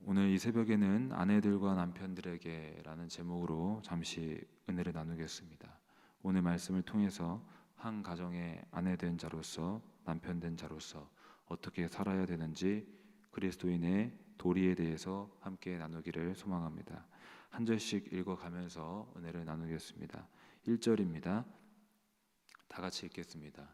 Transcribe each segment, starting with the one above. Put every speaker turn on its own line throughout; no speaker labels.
오늘 이 새벽에는 아내들과 남편들에게라는 제목으로 잠시 은혜를 나누겠습니다. 오늘 말씀을 통해서 한 가정의 아내 된 자로서, 남편 된 자로서 어떻게 살아야 되는지 그리스도인의 도리에 대해서 함께 나누기를 소망합니다. 한 절씩 읽어가면서 은혜를 나누겠습니다. 1절입니다. 다 같이 읽겠습니다.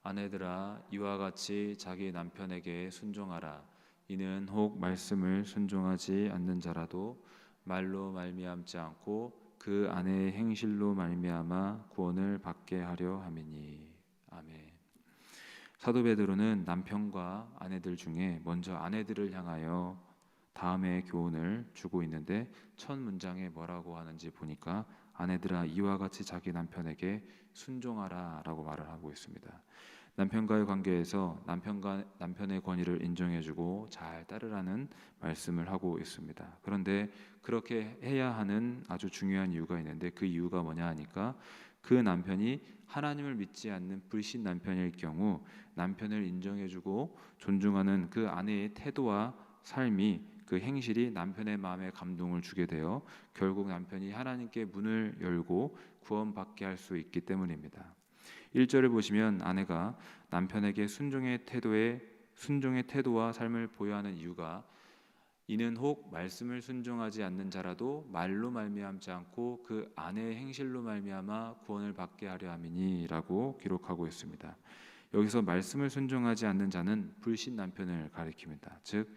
아내들아, 이와 같이 자기 남편에게 순종하라. 이는 혹 말씀을 순종하지 않는 자라도 말로 말미암지 않고 그 아내의 행실로 말미암아 구원을 받게 하려 함이니. 아멘. 사도 베드로는 남편과 아내들 중에 먼저 아내들을 향하여 다음의 교훈을 주고 있는데, 첫 문장에 뭐라고 하는지 보니까 아내들아, 이와 같이 자기 남편에게 순종하라 라고 말을 하고 있습니다. 남편과의 관계에서 남편의 권위를 인정해주고 잘 따르라는 말씀을 하고 있습니다. 그런데 그렇게 해야 하는 아주 중요한 이유가 있는데, 그 이유가 뭐냐 하니까, 그 남편이 하나님을 믿지 않는 불신 남편일 경우 남편을 인정해주고 존중하는 그 아내의 태도와 삶이, 그 행실이 남편의 마음에 감동을 주게 되어 결국 남편이 하나님께 문을 열고 구원받게 할 수 있기 때문입니다. 1절을 보시면 아내가 남편에게 순종의 태도와 삶을 보여야 하는 이유가, 이는 혹 말씀을 순종하지 않는 자라도 말로 말미암지 않고 그 아내의 행실로 말미암아 구원을 받게 하려 함이니라고 기록하고 있습니다. 여기서 말씀을 순종하지 않는 자는 불신 남편을 가리킵니다. 즉,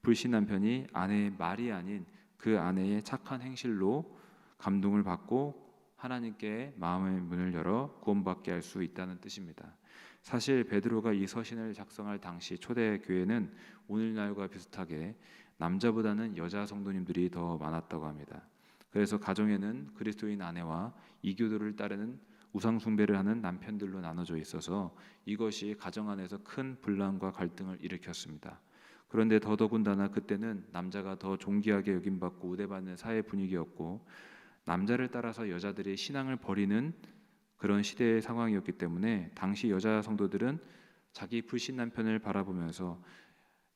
불신 남편이 아내의 말이 아닌 그 아내의 착한 행실로 감동을 받고 하나님께 마음의 문을 열어 구원받게 할 수 있다는 뜻입니다. 사실 베드로가 이 서신을 작성할 당시 초대 교회는 오늘날과 비슷하게 남자보다는 여자 성도님들이 더 많았다고 합니다. 그래서 가정에는 그리스도인 아내와 이교도를 따르는 우상 숭배를 하는 남편들로 나눠져 있어서 이것이 가정 안에서 큰 분란과 갈등을 일으켰습니다. 그런데 더더군다나 그때는 남자가 더 존귀하게 여김받고 우대받는 사회 분위기였고, 남자를 따라서 여자들이 신앙을 버리는 그런 시대의 상황이었기 때문에 당시 여자 성도들은 자기 불신 남편을 바라보면서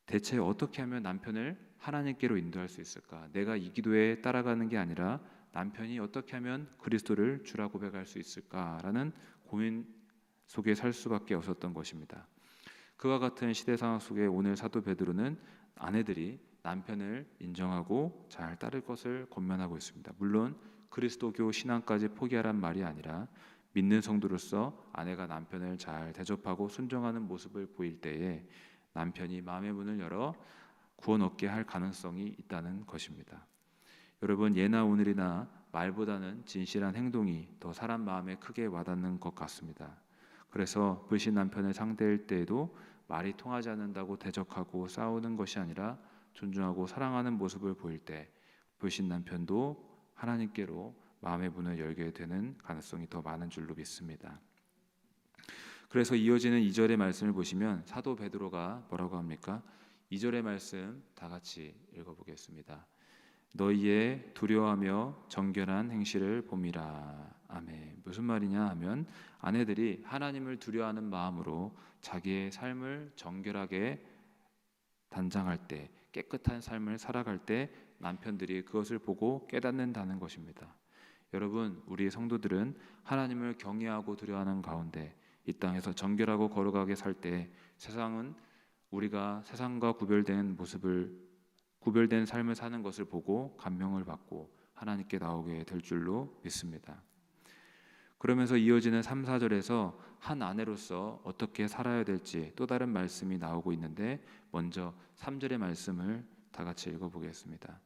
대체 어떻게 하면 남편을 하나님께로 인도할 수 있을까? 내가 이 기도에 따라가는 게 아니라 남편이 어떻게 하면 그리스도를 주라 고백할 수 있을까라는 고민 속에 살 수밖에 없었던 것입니다. 그와 같은 시대 상황 속에 오늘 사도 베드로는 아내들이 남편을 인정하고 잘 따를 것을 권면하고 있습니다. 물론 그리스도교 신앙까지 포기하란 말이 아니라, 믿는 성도로서 아내가 남편을 잘 대접하고 순종하는 모습을 보일 때에 남편이 마음의 문을 열어 구원 얻게 할 가능성이 있다는 것입니다. 여러분, 예나 오늘이나 말보다는 진실한 행동이 더 사람 마음에 크게 와닿는 것 같습니다. 그래서 불신 남편을 상대할 때에도 말이 통하지 않는다고 대적하고 싸우는 것이 아니라 존중하고 사랑하는 모습을 보일 때 불신 남편도 하나님께로 마음의 문을 열게 되는 가능성이 더 많은 줄로 믿습니다. 그래서 이어지는 2절의 말씀을 보시면 사도 베드로가 뭐라고 합니까? 2절의 말씀 다 같이 읽어보겠습니다. 너희의 두려워하며 정결한 행실을 봄이라. 아멘. 무슨 말이냐 하면, 아내들이 하나님을 두려워하는 마음으로 자기의 삶을 정결하게 단장할 때, 깨끗한 삶을 살아갈 때 남편들이 그것을 보고 깨닫는다는 것입니다. 여러분, 우리 성도들은 하나님을 경외하고 두려워하는 가운데 이 땅에서 정결하고 거룩하게 살 때, 세상은 우리가 세상과 구별된 삶을 사는 것을 보고 감명을 받고 하나님께 나오게 될 줄로 믿습니다. 그러면서 이어지는 3, 4절에서 한 아내로서 어떻게 살아야 될지 또 다른 말씀이 나오고 있는데, 먼저 3절의 말씀을 다 같이 읽어보겠습니다.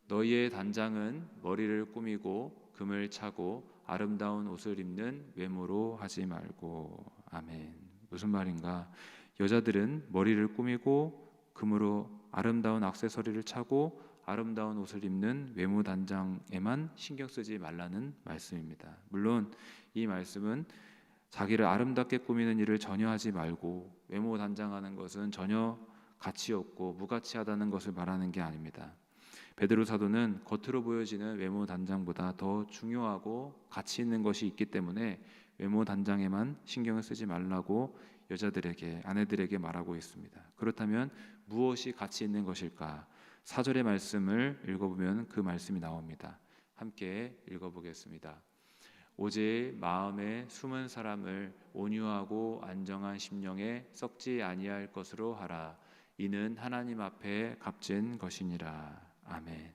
너희의 단장은 머리를 꾸미고 금을 차고 아름다운 옷을 입는 외모로 하지 말고. 아멘. 무슨 말인가? 여자들은 머리를 꾸미고 금으로 아름다운 액세서리를 차고 아름다운 옷을 입는 외모 단장에만 신경 쓰지 말라는 말씀입니다. 물론 이 말씀은 자기를 아름답게 꾸미는 일을 전혀 하지 말고 외모 단장하는 것은 전혀 가치 없고 무가치하다는 것을 말하는 게 아닙니다. 베드로 사도는 겉으로 보여지는 외모 단장보다 더 중요하고 가치 있는 것이 있기 때문에 외모 단장에만 신경을 쓰지 말라고 여자들에게, 아내들에게 말하고 있습니다. 그렇다면 무엇이 가치 있는 것일까? 4절의 말씀을 읽어보면 그 말씀이 나옵니다. 함께 읽어보겠습니다. 오직 마음에 숨은 사람을 온유하고 안정한 심령에 썩지 아니할 것으로 하라. 이는 하나님 앞에 값진 것이니라. 아멘.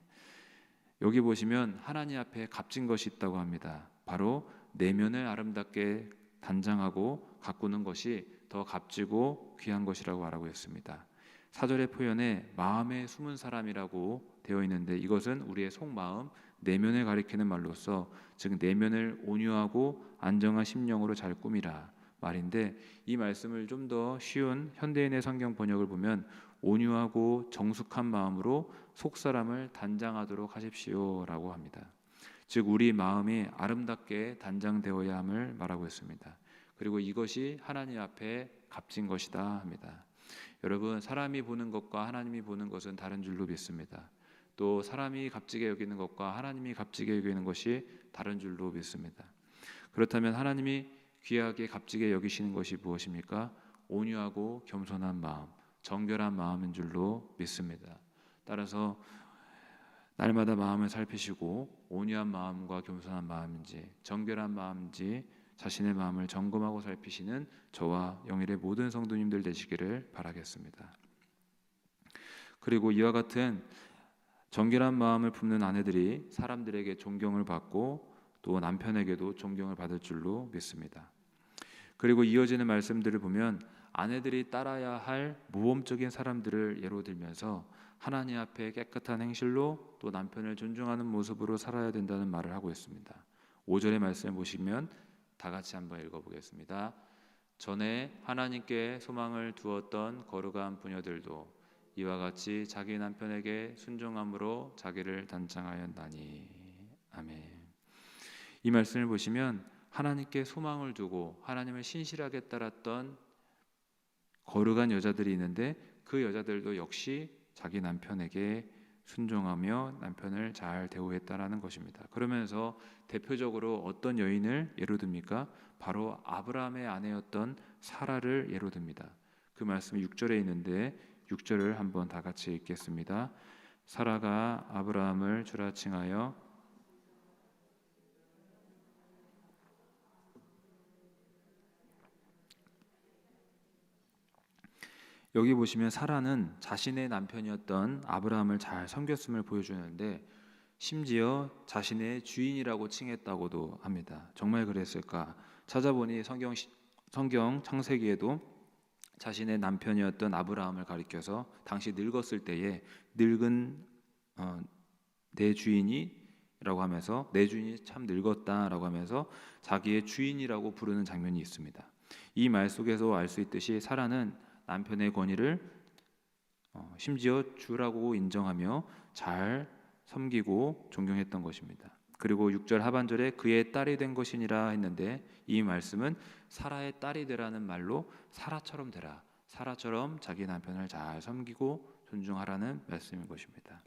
여기 보시면 하나님 앞에 값진 것이 있다고 합니다. 바로 내면을 아름답게 단장하고 가꾸는 것이 더 값지고 귀한 것이라고 말하고 있습니다. 4절의 표현에 마음에 숨은 사람이라고 되어 있는데 이것은 우리의 속마음, 내면을 가리키는 말로서 즉 내면을 온유하고 안정한 심령으로 잘 꾸미라 말인데, 이 말씀을 좀 더 쉬운 현대인의 성경 번역을 보면 온유하고 정숙한 마음으로 속사람을 단장하도록 하십시오라고 합니다. 즉 우리 마음이 아름답게 단장되어야 함을 말하고 있습니다. 그리고 이것이 하나님 앞에 값진 것이다 합니다. 여러분, 사람이 보는 것과 하나님이 보는 것은 다른 줄로 믿습니다. 또 사람이 값지게 여기는 것과 하나님이 값지게 여기는 것이 다른 줄로 믿습니다. 그렇다면 하나님이 귀하게 값지게 여기시는 것이 무엇입니까? 온유하고 겸손한 마음, 정결한 마음인 줄로 믿습니다. 따라서 날마다 마음을 살피시고 온유한 마음과 겸손한 마음인지 정결한 마음인지 자신의 마음을 점검하고 살피시는 저와 영일의 모든 성도님들 되시기를 바라겠습니다. 그리고 이와 같은 정결한 마음을 품는 아내들이 사람들에게 존경을 받고 또 남편에게도 존경을 받을 줄로 믿습니다. 그리고 이어지는 말씀들을 보면 아내들이 따라야 할 모범적인 사람들을 예로 들면서 하나님 앞에 깨끗한 행실로 또 남편을 존중하는 모습으로 살아야 된다는 말을 하고 있습니다. 5절의 말씀을 보시면 다 같이 한번 읽어보겠습니다. 전에 하나님께 소망을 두었던 거룩한 부녀들도 이와 같이 자기 남편에게 순종함으로 자기를 단장하였나니. 아멘. 이 말씀을 보시면 하나님께 소망을 두고 하나님을 신실하게 따랐던 거룩한 여자들이 있는데 그 여자들도 역시 자기 남편에게 순종하며 남편을 잘 대우했다라는 것입니다. 그러면서 대표적으로 어떤 여인을 예로 듭니까? 바로 아브라함의 아내였던 사라를 예로 듭니다. 그 말씀이 6절에 있는데 6절을 한번 다 같이 읽겠습니다. 사라가 아브라함을 주라 칭하여 여기 보시면 사라는 자신의 남편이었던 아브라함을 잘 섬겼음을 보여주는데 심지어 자신의 주인이라고 칭했다고도 합니다. 정말 그랬을까? 찾아보니 성경 창세기에도 자신의 남편이었던 아브라함을 가리켜서 당시 늙었을 때에 늙은 내 주인이라고 하면서 내 주인이 참 늙었다라고 하면서 자기의 주인이라고 부르는 장면이 있습니다. 이 말 속에서 알 수 있듯이 사라는 남편의 권위를 심지어 주라고 인정하며 잘 섬기고 존경했던 것입니다. 그리고 6절 하반절에 그의 딸이 된 것이니라 했는데 이 말씀은 사라의 딸이 되라는 말로 사라처럼 되라, 사라처럼 자기 남편을 잘 섬기고 존중하라는 말씀인 것입니다.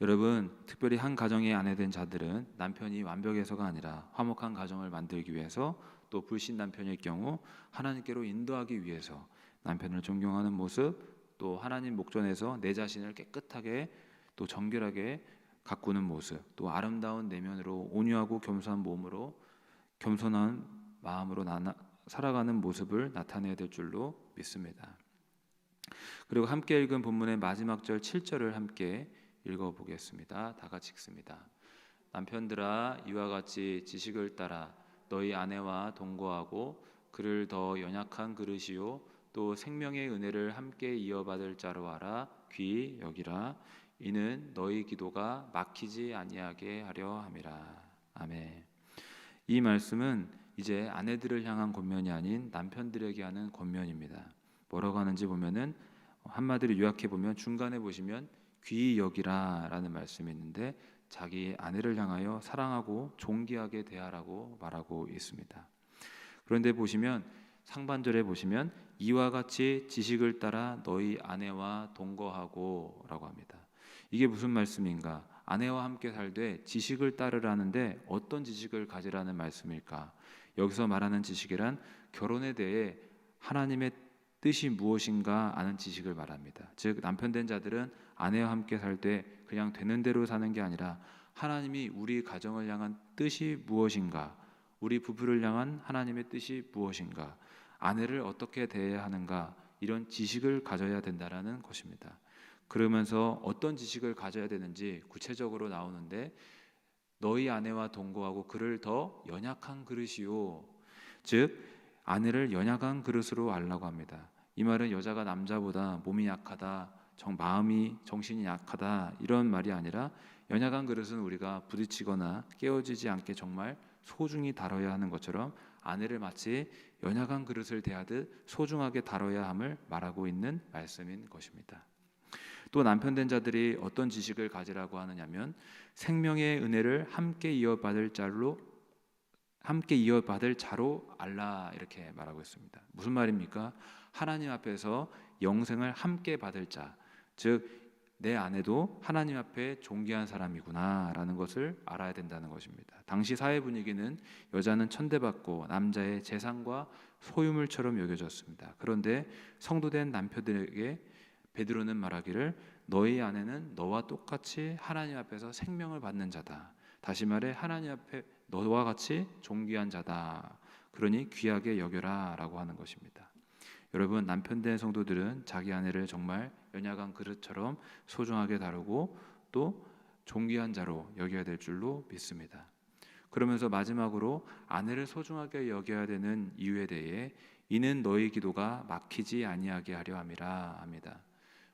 여러분, 특별히 한 가정의 아내된 자들은 남편이 완벽해서가 아니라 화목한 가정을 만들기 위해서 또 불신 남편일 경우 하나님께로 인도하기 위해서 남편을 존경하는 모습, 또 하나님 목전에서 내 자신을 깨끗하게 또 정결하게 가꾸는 모습, 또 아름다운 내면으로 온유하고 겸손한 몸으로 겸손한 마음으로 살아가는 모습을 나타내야 될 줄로 믿습니다. 그리고 함께 읽은 본문의 마지막 절 7절을 함께 읽어보겠습니다. 다 같이 읽습니다. 남편들아 이와 같이 지식을 따라 너희 아내와 동거하고 그를 더 연약한 그릇이요 또 생명의 은혜를 함께 이어받을 자로 알아 귀히 여기라. 이는 너희 기도가 막히지 아니하게 하려 함이라. 아멘. 이 말씀은 이제 아내들을 향한 권면이 아닌 남편들에게 하는 권면입니다. 뭐라고 하는지 보면은 한마디로 요약해 보면 중간에 보시면 귀히 여기라라는 말씀이 있는데 자기 아내를 향하여 사랑하고 존귀하게 대하라고 말하고 있습니다. 그런데 보시면 상반절에 보시면 이와 같이 지식을 따라 너희 아내와 동거하고 라고 합니다. 이게 무슨 말씀인가? 아내와 함께 살되 지식을 따르라는데 어떤 지식을 가지라는 말씀일까? 여기서 말하는 지식이란 결혼에 대해 하나님의 뜻이 무엇인가 아는 지식을 말합니다. 즉 남편 된 자들은 아내와 함께 살 때 그냥 되는 대로 사는 게 아니라 하나님이 우리 가정을 향한 뜻이 무엇인가, 우리 부부를 향한 하나님의 뜻이 무엇인가, 아내를 어떻게 대해야 하는가, 이런 지식을 가져야 된다라는 것입니다. 그러면서 어떤 지식을 가져야 되는지 구체적으로 나오는데, 너희 아내와 동거하고 그를 더 연약한 그릇이요, 즉 아내를 연약한 그릇으로 알라고 합니다. 이 말은 여자가 남자보다 몸이 약하다, 마음이 정신이 약하다, 이런 말이 아니라 연약한 그릇은 우리가 부딪히거나 깨어지지 않게 정말 소중히 다뤄야 하는 것처럼 아내를 마치 연약한 그릇을 대하듯 소중하게 다뤄야 함을 말하고 있는 말씀인 것입니다. 또 남편 된 자들이 어떤 지식을 가지라고 하느냐면, 생명의 은혜를 함께 이어받을 자로 알라, 이렇게 말하고 있습니다. 무슨 말입니까? 하나님 앞에서 영생을 함께 받을 자, 즉 내 아내도 하나님 앞에 존귀한 사람이구나 라는 것을 알아야 된다는 것입니다. 당시 사회 분위기는 여자는 천대받고 남자의 재산과 소유물처럼 여겨졌습니다. 그런데 성도된 남편들에게 베드로는 말하기를, 너희 아내는 너와 똑같이 하나님 앞에서 생명을 받는 자다. 다시 말해 하나님 앞에 너와 같이 존귀한 자다. 그러니 귀하게 여겨라 라고 하는 것입니다. 여러분, 남편 된 성도들은 자기 아내를 정말 연약한 그릇처럼 소중하게 다루고 또 존귀한 자로 여겨야 될 줄로 믿습니다. 그러면서 마지막으로 아내를 소중하게 여겨야 되는 이유에 대해, 이는 너희 기도가 막히지 아니하게 하려 함이라 합니다.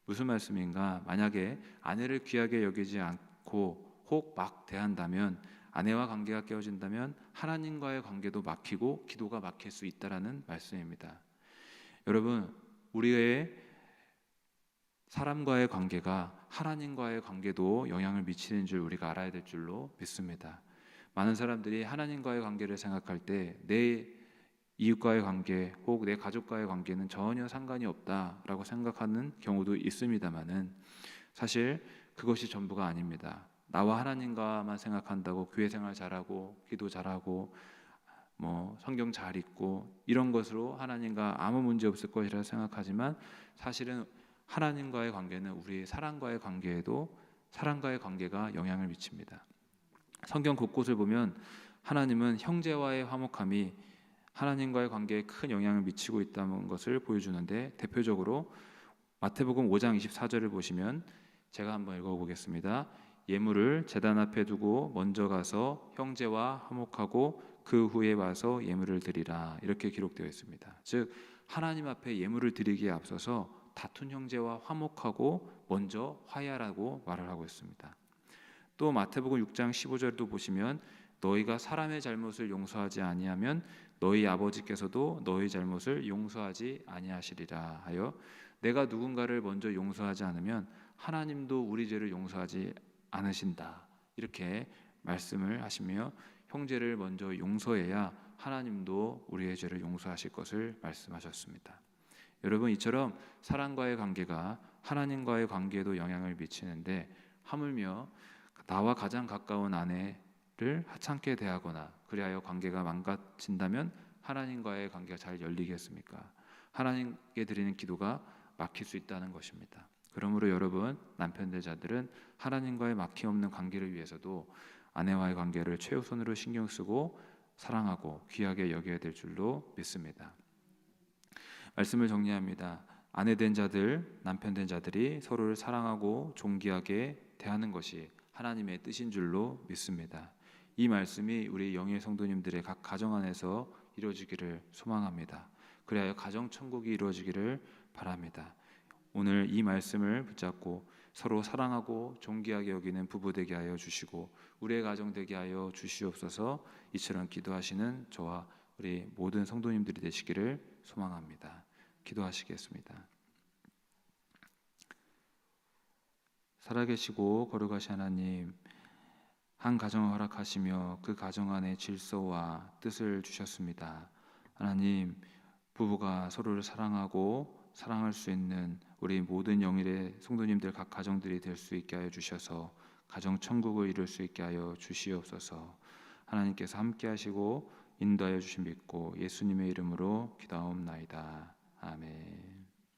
무슨 말씀인가? 만약에 아내를 귀하게 여기지 않고 혹 막 대한다면, 아내와 관계가 깨어진다면 하나님과의 관계도 막히고 기도가 막힐 수 있다라는 말씀입니다. 여러분, 우리의 사람과의 관계가 하나님과의 관계도 영향을 미치는 줄 우리가 알아야 될 줄로 믿습니다. 많은 사람들이 하나님과의 관계를 생각할 때 내 이웃과의 관계 혹 내 가족과의 관계는 전혀 상관이 없다라고 생각하는 경우도 있습니다만은, 사실 그것이 전부가 아닙니다. 나와 하나님과만 생각한다고 교회 생활 잘하고 기도 잘하고 성경 잘 읽고 이런 것으로 하나님과 아무 문제 없을 것이라 생각하지만, 사실은 하나님과의 관계는 우리의 사랑과의 관계가 영향을 미칩니다. 성경 곳곳을 보면 하나님은 형제와의 화목함이 하나님과의 관계에 큰 영향을 미치고 있다는 것을 보여주는데, 대표적으로 마태복음 5장 24절을 보시면, 제가 한번 읽어보겠습니다. 예물을 제단 앞에 두고 먼저 가서 형제와 화목하고 그 후에 와서 예물을 드리라, 이렇게 기록되어 있습니다. 즉 하나님 앞에 예물을 드리기에 앞서서 다툰 형제와 화목하고 먼저 화해하라고 말을 하고 있습니다. 또 마태복음 6장 15절도 보시면, 너희가 사람의 잘못을 용서하지 아니하면 너희 아버지께서도 너희 잘못을 용서하지 아니하시리라 하여, 내가 누군가를 먼저 용서하지 않으면 하나님도 우리 죄를 용서하지 않으신다, 이렇게 말씀을 하시며, 형제를 먼저 용서해야 하나님도 우리의 죄를 용서하실 것을 말씀하셨습니다. 여러분, 이처럼 사랑과의 관계가 하나님과의 관계에도 영향을 미치는데, 하물며 나와 가장 가까운 아내를 하찮게 대하거나 그리하여 관계가 망가진다면 하나님과의 관계가 잘 열리겠습니까? 하나님께 드리는 기도가 막힐 수 있다는 것입니다. 그러므로 여러분, 남편 된 자들은 하나님과의 막힘없는 관계를 위해서도 아내와의 관계를 최우선으로 신경 쓰고 사랑하고 귀하게 여겨야 될 줄로 믿습니다. 말씀을 정리합니다. 아내 된 자들, 남편 된 자들이 서로를 사랑하고 존귀하게 대하는 것이 하나님의 뜻인 줄로 믿습니다. 이 말씀이 우리 영의 성도님들의 각 가정 안에서 이루어지기를 소망합니다. 그래야 가정 천국이 이루어지기를 바랍니다. 오늘 이 말씀을 붙잡고 서로 사랑하고 존귀하게 여기는 부부 되게 하여 주시고 우리의 가정 되게 하여 주시옵소서. 이처럼 기도하시는 저와 우리 모든 성도님들이 되시기를 소망합니다. 기도하시겠습니다. 살아계시고 거룩하신 하나님, 한 가정을 허락하시며 그 가정 안에 질서와 뜻을 주셨습니다. 하나님, 부부가 서로를 사랑하고 사랑할 수 있는 우리 모든 영일의 성도님들 각 가정들이 될 수 있게 하여 주셔서 가정 천국을 이룰 수 있게 하여 주시옵소서. 하나님께서 함께 하시고 인도하여 주심 믿고 예수님의 이름으로 기도하옵나이다. 아멘.